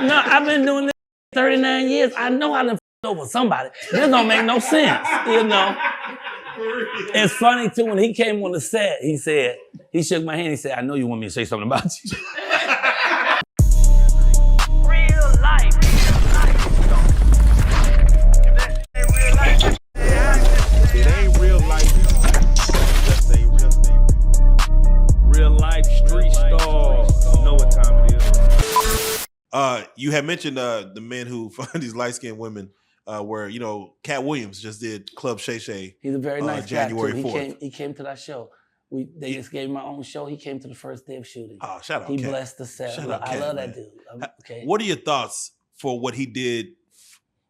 No, I've been doing this 39 years. I know I done over somebody. This don't make no sense, you know. It's funny too, when he came on the set, he shook my hand, he said, I know you want me to say something about you. Real life. It ain't real life. Just ain't real thing. Real life street stars. Know what time it is. You had mentioned the men who find these light-skinned women. Where, you know, Katt Williams just did Club Shay Shay. He's a very nice January guy, too. 4th. He came to that show. They just gave him my own show. He came to the first day of shooting. Oh, shout out He Katt. blessed the set. Shout out I Katt, love man. that dude. Okay. What are your thoughts for what he did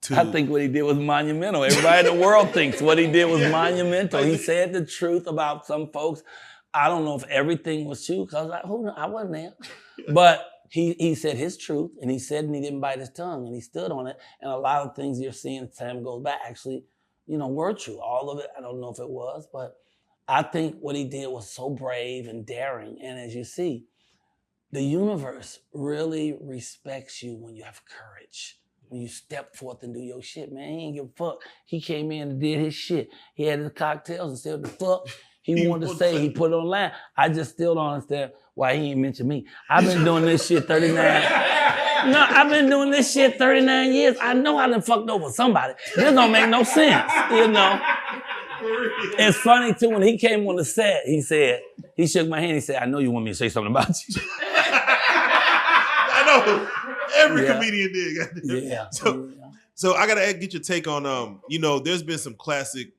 to... I think what he did was monumental. Everybody in the world thinks what he did was monumental. He said the truth about some folks. I don't know if everything was true, because I wasn't there. But he said his truth, and he said, and he didn't bite his tongue, and he stood on it. And a lot of things you're seeing as time goes by actually, you know, were true. All of it, I don't know if it was, but I think what he did was so brave and daring. And as you see, the universe really respects you when you have courage. When you step forth and do your shit, man. He ain't give a fuck. He came in and did his shit. He had his cocktails and said, the fuck he wanted to say, he put it online. I just still don't understand why he ain't mentioned me. I've been doing this shit 39. No, I've been doing this shit 39 years. I know I done fucked over somebody. This don't make no sense, you know. It's funny too, when he came on the set, he shook my hand, he said, I know you want me to say something about you. I know. Every comedian did. Yeah. So I gotta get your take on you know, there's been some classic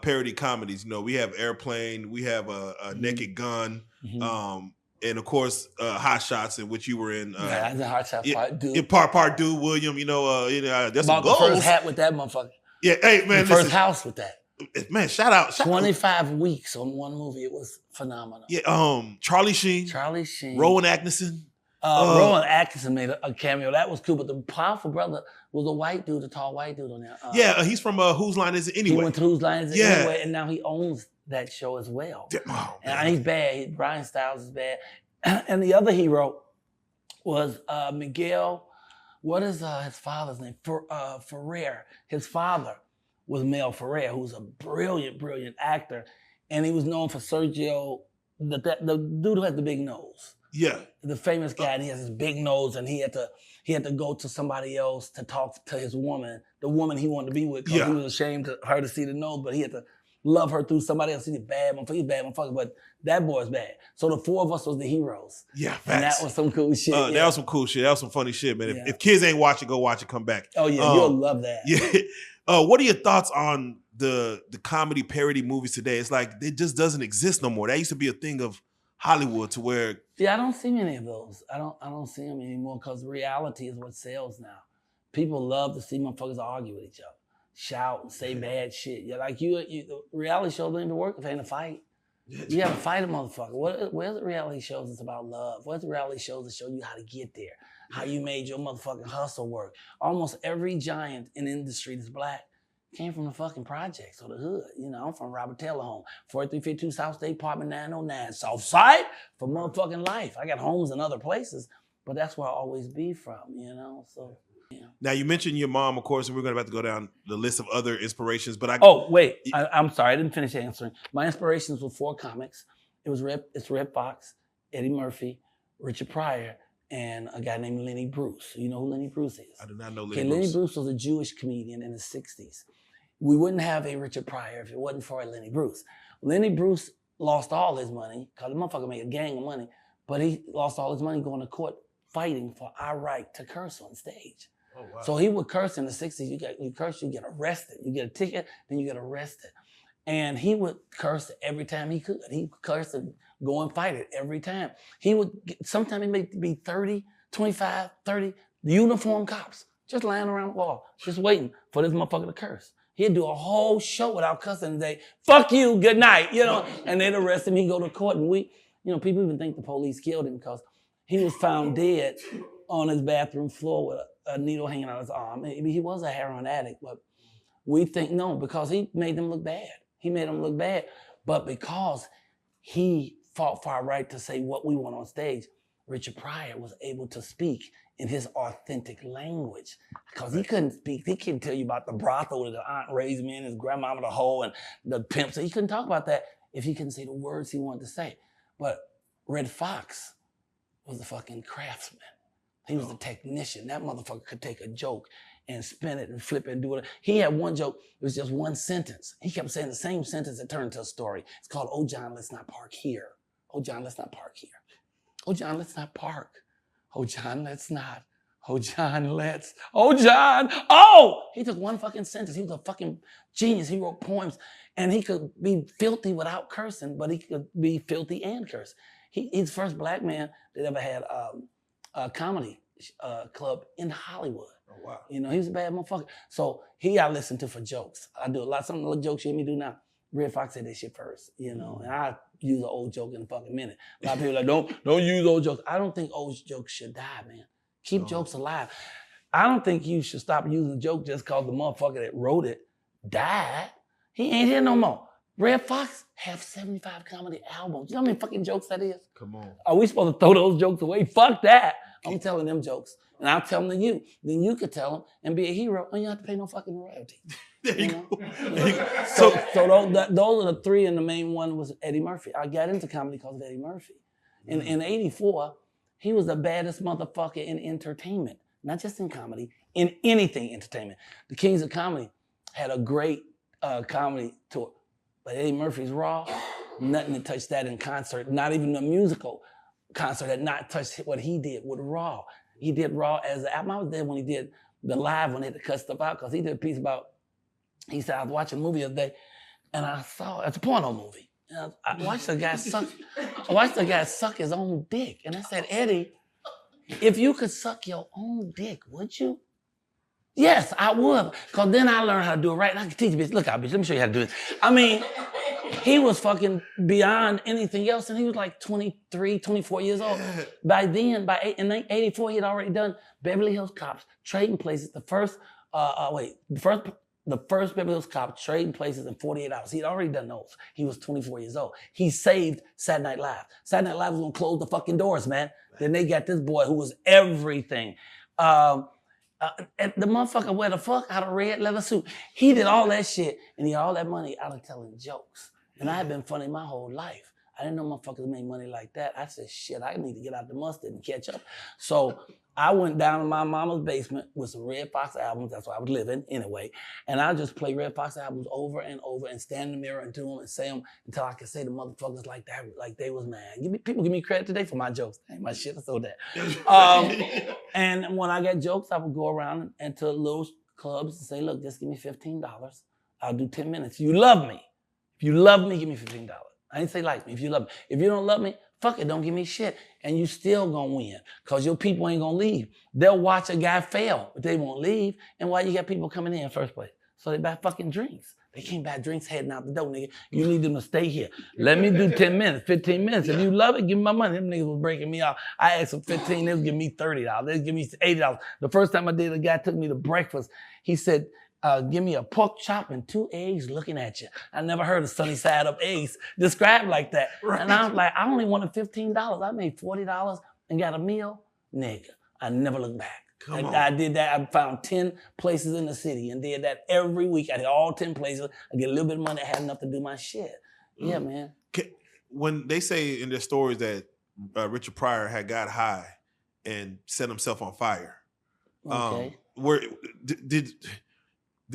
parody comedies. You know, we have Airplane, we have a Naked Gun, and of course Hot Shots, in which you were in. Yeah, the Hot Shots Part Deux. Part Deux, William. You know, there's some goals. The first hat with that motherfucker. Yeah, hey man, the first house with that. Man, shout out. 25 weeks on one movie. It was phenomenal. Yeah, Charlie Sheen. Rowan Atkinson. Rowan Atkinson made a cameo. That was cool, but the powerful brother was a white dude, a tall white dude on there. He's from Whose Line Is It Anyway? He went to Whose Line Is It Anyway, and now he owns that show as well. Oh, and he's bad. Brian Stiles is bad. And the other hero was Miguel, what is his father's name? Ferrer. His father was Mel Ferrer, who's a brilliant, brilliant actor. And he was known for Sergio, the dude who has the big nose. Yeah. The famous guy, and he has his big nose, and he had to go to somebody else to talk to his woman, the woman he wanted to be with, because he was ashamed of her to see the nose, but he had to love her through somebody else. He's a bad motherfucker, but that boy's bad. So the four of us was the heroes. Yeah, facts. And that was some cool shit. That was some cool shit. That was some funny shit, man. If kids ain't watching, go watch it, come back. Oh yeah, you'll love that. Yeah. What are your thoughts on the comedy parody movies today? It's like it just doesn't exist no more. That used to be a thing of Hollywood, to where I don't see many of those. I don't see them anymore, because reality is what sells now. People love to see motherfuckers argue with each other, shout and say bad shit. Yeah, like the reality shows don't even work if it ain't a fight. You gotta fight a motherfucker. Where's the reality shows that's about love? Where's the reality shows that show you how to get there? How you made your motherfucking hustle work? Almost every giant in the industry that's black came from the fucking projects or the hood. You know, I'm from Robert Taylor home, 4352 South State Apartment 909, South Side for motherfucking life. I got homes in other places, but that's where I'll always be from, you know, so. Yeah. Now you mentioned your mom, of course, and we're about to go down the list of other inspirations. But I'm sorry, I didn't finish answering. My inspirations were 4 comics. It's Red Fox, Eddie Murphy, Richard Pryor, and a guy named Lenny Bruce. You know who Lenny Bruce is? I do not know Lenny Bruce. Lenny Bruce was a Jewish comedian in the 60s. We wouldn't have a Richard Pryor if it wasn't for Lenny Bruce. Lenny Bruce lost all his money, because the motherfucker made a gang of money, but he lost all his money going to court fighting for our right to curse on stage. Oh, wow. So he would curse in the 60s. You curse, you get arrested. You get a ticket, then you get arrested. And he would curse every time he could. He would curse and go and fight it every time. Sometimes he may be 30, 25, 30 uniformed cops just lying around the wall, just waiting for this motherfucker to curse. He'd do a whole show without cussing and say, fuck you, good night, you know, and they'd arrest him. He'd go to court, and people even think the police killed him because he was found dead on his bathroom floor with a needle hanging out his arm. He was a heroin addict, but we think no, because he made them look bad. He made them look bad, but because he fought for our right to say what we want on stage, Richard Pryor was able to speak in his authentic language because he couldn't speak. He couldn't tell you about the brothel where the aunt raised me and his grandmama the hoe and the pimp. So he couldn't talk about that if he couldn't say the words he wanted to say. But Red Fox was the fucking craftsman. He was the technician. That motherfucker could take a joke and spin it and flip it and do it. He had one joke. It was just one sentence. He kept saying the same sentence that turned into a story. It's called, "Oh, John, let's not park here. Oh, John, let's not park here. Oh, John, let's not park. Oh, John, let's not. Oh, John, let's. Oh, John. Oh!" He took one fucking sentence. He was a fucking genius. He wrote poems. And he could be filthy without cursing, but he could be filthy and curse. He's the first black man that ever had a comedy club in Hollywood. Oh, wow. You know, he was a bad motherfucker. So he I listen to for jokes. I do a lot. Some of the little jokes you hear me do now. Red Fox said that shit first, you know, and I use an old joke in a fucking minute. A lot of people are like, don't use old jokes. I don't think old jokes should die, man. Keep jokes alive. I don't think you should stop using a joke just because the motherfucker that wrote it died. He ain't here no more. Red Fox have 75 comedy albums. You know how many fucking jokes that is? Come on. Are we supposed to throw those jokes away? Fuck that. I'm telling them jokes. And I'll tell them to you. Then you could tell them and be a hero and you don't have to pay no fucking royalty. There you know? go. So those are the three, and the main one was Eddie Murphy. I got into comedy because of Eddie Murphy. In 84, he was the baddest motherfucker in entertainment. Not just in comedy, in anything entertainment. The Kings of Comedy had a great comedy tour. But Eddie Murphy's Raw, nothing that touched that in concert. Not even a musical concert had not touched what he did with Raw. He did Raw as an album. I was there when he did the live when they had to cut stuff out because he did a piece about, he said, I was watching a movie the other day and I saw, it's a porno movie. And I watched the guy suck his own dick. And I said, Eddie, if you could suck your own dick, would you? Yes, I would. Because then I learned how to do it right. And I can teach you, bitch. Look out, bitch. Let me show you how to do this. I mean, he was fucking beyond anything else. And he was like 23, 24 years old. By then, in 84, he had already done Beverly Hills Cops, Trading Places. The first Beverly Hills Cop, Trading Places in 48 hours. He'd already done those. He was 24 years old. He saved Saturday Night Live. Saturday Night Live was gonna close the fucking doors, man. Then they got this boy who was everything. And the motherfucker wear the fuck out of red leather suit. He did all that shit and he had all that money out of telling jokes. And I had been funny my whole life. I didn't know motherfuckers made money like that. I said, shit, I need to get out the mustard and catch up. So I went down to my mama's basement with some Red Fox albums. That's where I was living anyway. And I just play Red Fox albums over and over and stand in the mirror and do them and say them until I could say the motherfuckers like that, like they was mad. People give me credit today for my jokes. Ain't my shit, I sold that. And when I got jokes, I would go around into little clubs and say, look, just give me $15. I'll do 10 minutes. You love me. If you love me, give me $15. I didn't say like me, if you love me. If you don't love me, fuck it, don't give me shit. And you still gonna win, because your people ain't gonna leave. They'll watch a guy fail, but they won't leave. And why you got people coming in first place? So they buy fucking drinks. They can't buy drinks heading out the door, nigga. You need them to stay here. Let me do 10 minutes, 15 minutes. If you love it, give me my money. Them niggas was breaking me off. I asked for 15, they was giving me $30. They was giving me $80. The first time I did, a guy took me to breakfast. He said, give me a pork chop and 2 eggs looking at you. I never heard of sunny side up eggs described like that. Right. And I was like, I only wanted $15. I made $40 and got a meal. Nigga, I never looked back. I did that. I found 10 places in the city and did that every week. I did all 10 places. I get a little bit of money. I had enough to do my shit. Yeah, man. When they say in their stories that Richard Pryor had got high and set himself on fire, okay.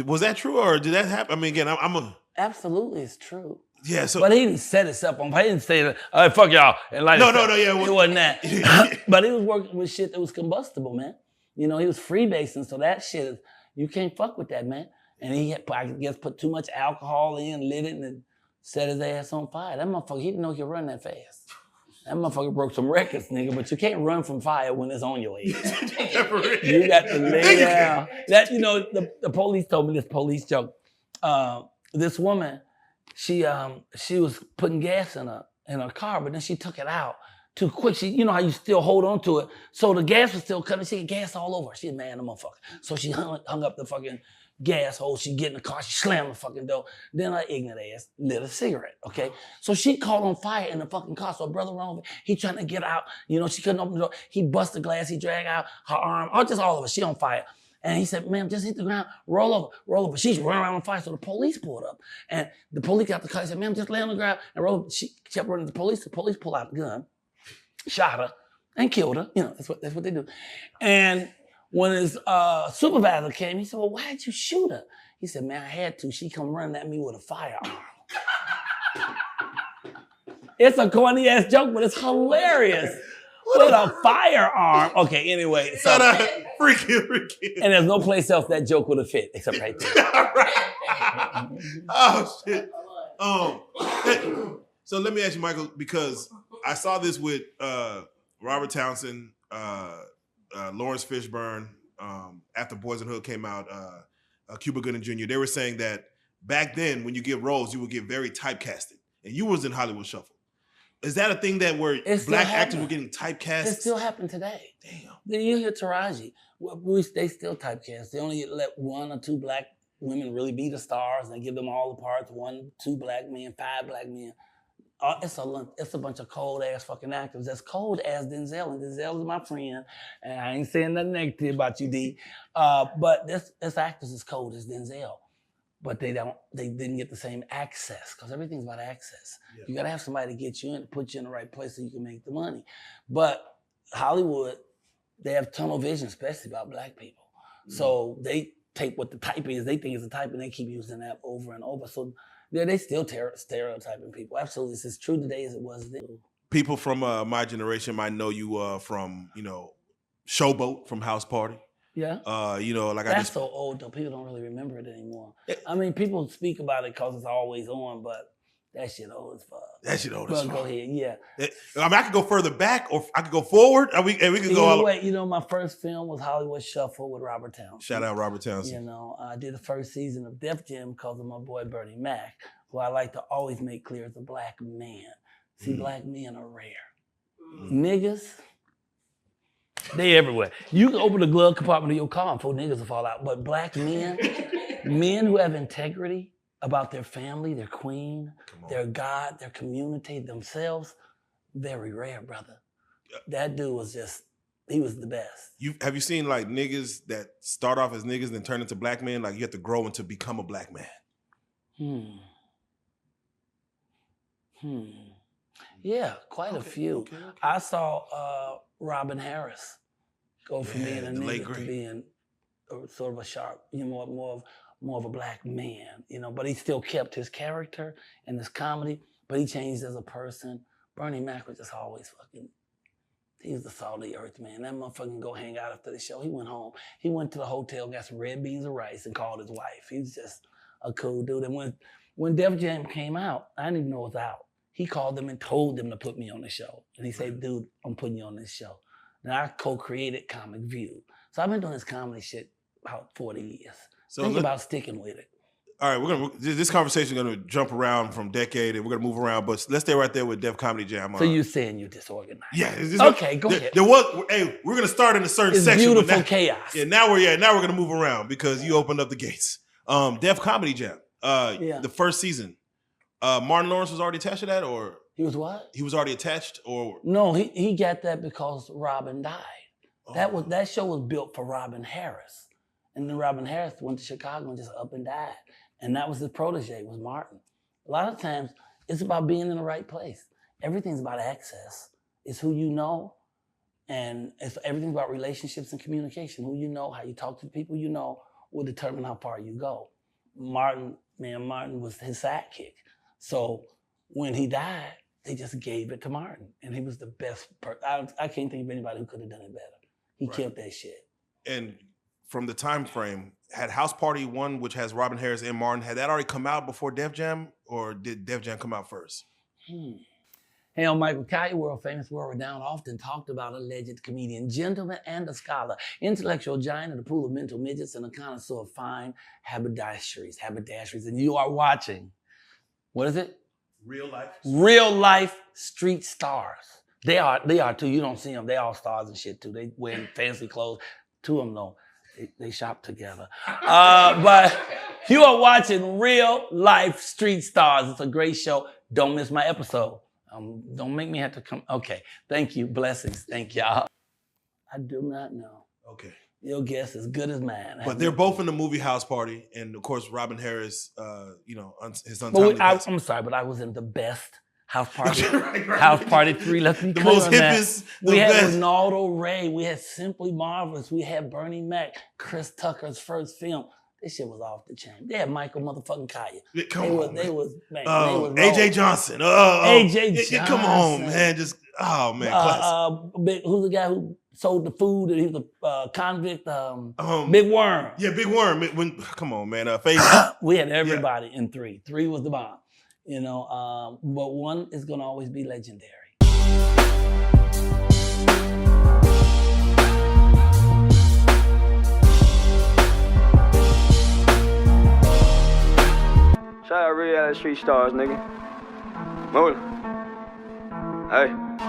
Was that true or did that happen? I mean, again, Absolutely, it's true. Yeah, so but he didn't set himself on fire. He didn't say, all right, fuck y'all. And like yeah. It wasn't that. But he was working with shit that was combustible, man. You know, he was freebasing, so that shit, you can't fuck with that, man. And he had, I guess, put too much alcohol in, lit it, and set his ass on fire. That motherfucker, he didn't know he could run that fast. That motherfucker broke some records, nigga, but you can't run from fire when it's on your head. You got to lay down. That, you know, the police told me this police joke. This woman, she was putting gas in her car, but then she took it out too quick. She, you know how you still hold on to it. So the gas was still cutting. She had gas all over. She was mad, the motherfucker. So she hung up the fucking gas hole. She get in the car. She slammed the fucking door. Then her ignorant ass lit a cigarette, okay? So she caught on fire in the fucking car. So her brother ran over. He trying to get out. You know, she couldn't open the door. He bust the glass. He dragged out her arm. Or just all of us. She on fire. And he said, ma'am, just hit the ground, roll over, roll over. She's running around on fire, so the police pulled up. And the police got the car. He said, ma'am, just lay on the ground and roll over. She kept running to the police. The police pulled out the gun, shot her, and killed her. You know, that's what they do. And when his supervisor came, he said, well, why'd you shoot her? He said, man, I had to. She come running at me with a firearm. It's a corny ass joke, but it's hilarious. With a firearm. Okay, anyway. So, freaky. And there's no place else that joke would have fit except right there. Oh, shit. So let me ask you, Michael, because I saw this with Robert Townsend, Lawrence Fishburne, after Boys in the Hood came out, Cuba Gooding Jr. They were saying that back then, when you get roles, you would get very typecasted. And you was in Hollywood Shuffle. Is that a thing that where black actors were getting typecast? It still happened today. Damn. You hear Taraji. They still typecast. They only let 1 or 2 black women really be the stars, and they give them all the parts. 1, 2 black men, 5 black men. It's a bunch of cold ass fucking actors. As cold as Denzel, and Denzel is my friend. And I ain't saying nothing negative about you, D. But this actor's as cold as Denzel. But they didn't get the same access, because everything's about access. Yeah. You gotta have somebody to get you in, put you in the right place so you can make the money. But Hollywood, they have tunnel vision, especially about black people. Mm-hmm. So they take what the type is, they think it's a type, and they keep using that over and over. So they still stereotyping people. Absolutely, it's as true today as it was then. People from my generation might know you from, Showboat from House Party. Yeah. That's so old though. People don't really remember it anymore. I mean, people speak about it because it's always on, but that shit old as fuck. That shit old as fuck. Go ahead, yeah. I could go further back, or I could go forward. We could go all. Wait, my first film was Hollywood Shuffle with Robert Townsend. Shout out Robert Townsend. I did the first season of Def Jam because of my boy Bernie Mac, who I like to always make clear is a black man. See, black men are rare. Niggas. They everywhere. You can open the glove compartment of your car and 4 niggas will fall out. But black men, men who have integrity about their family, their queen, their God, their community, themselves, very rare, brother. That dude was he was the best. Have you seen like niggas that start off as niggas and then turn into black men? Like you have to grow into become a black man. Yeah, quite a few. Okay. I saw Robin Harris go from being a nigga to being sort of a sharp, more of a black man, but he still kept his character and his comedy, but he changed as a person. Bernie Mac was just always he's the salt of the earth, man. That motherfucker can go hang out after the show. He went home. He went to the hotel, got some red beans and rice, and called his wife. He was just a cool dude. And when Def Jam came out, I didn't even know it was out. He called them and told them to put me on the show. And he said, dude, I'm putting you on this show. And I co-created Comic View. So I've been doing this comedy shit about 40 years. So think about sticking with it. All right, this conversation is gonna jump around from decade and we're gonna move around, but let's stay right there with Def Comedy Jam. So you're saying you're disorganized? Yeah. Okay, go ahead. We're gonna start in a certain section. Beautiful chaos. Yeah, now we're gonna move around because you opened up the gates. Def Comedy Jam. The first season. Martin Lawrence was already attached to that, or he was what? He was already attached, or no? He got that because Robin died. Oh. That show was built for Robin Harris, and then Robin Harris went to Chicago and just up and died, and that was his protege, was Martin. A lot of times it's about being in the right place. Everything's about access. It's who you know, and everything's about relationships and communication. Who you know, how you talk to the people you know, will determine how far you go. Martin was his sidekick. So when he died, they just gave it to Martin. And he was the best person. I can't think of anybody who could have done it better. He killed that shit. And from the time frame, had House Party 1, which has Robin Harris and Martin, had that already come out before Def Jam? Or did Def Jam come out first? Hey, Michael Colyar, world famous, world renowned, often talked about alleged comedian, gentleman and a scholar, intellectual giant in the pool of mental midgets, and a connoisseur of fine haberdasheries. And you are watching, what is it? Real Life. Real Life Street Stars. They are too. You don't see them. They all stars and shit too. They wearing fancy clothes. Two of them though. They shop together. But you are watching Real Life Street Stars. It's a great show. Don't miss my episode. Don't make me have to come. Okay. Thank you. Blessings. Thank y'all. I do not know. Okay. Your guess is good as mine. But they're both in the movie House Party, and of course Robin Harris, his untimely passing. I'm sorry, but I was in the best House Party. right. House Party 3. Let's be the clear most on hippest. that. We had Ronaldo Ray. We had Simply Marvelous. We had Bernie Mac. Chris Tucker's first film. This shit was off the chain. They had Michael motherfucking Kaya. They was AJ Johnson. AJ Johnson. Come on, man. Classic. Who's the guy who sold the food and he was a convict? Big Worm. Yeah, Big Worm. Come on, man. We had everybody in 3. 3 was the bomb. But 1 is gonna always be legendary. Shout out Reallyfe Street Stars, nigga. Move. Hey.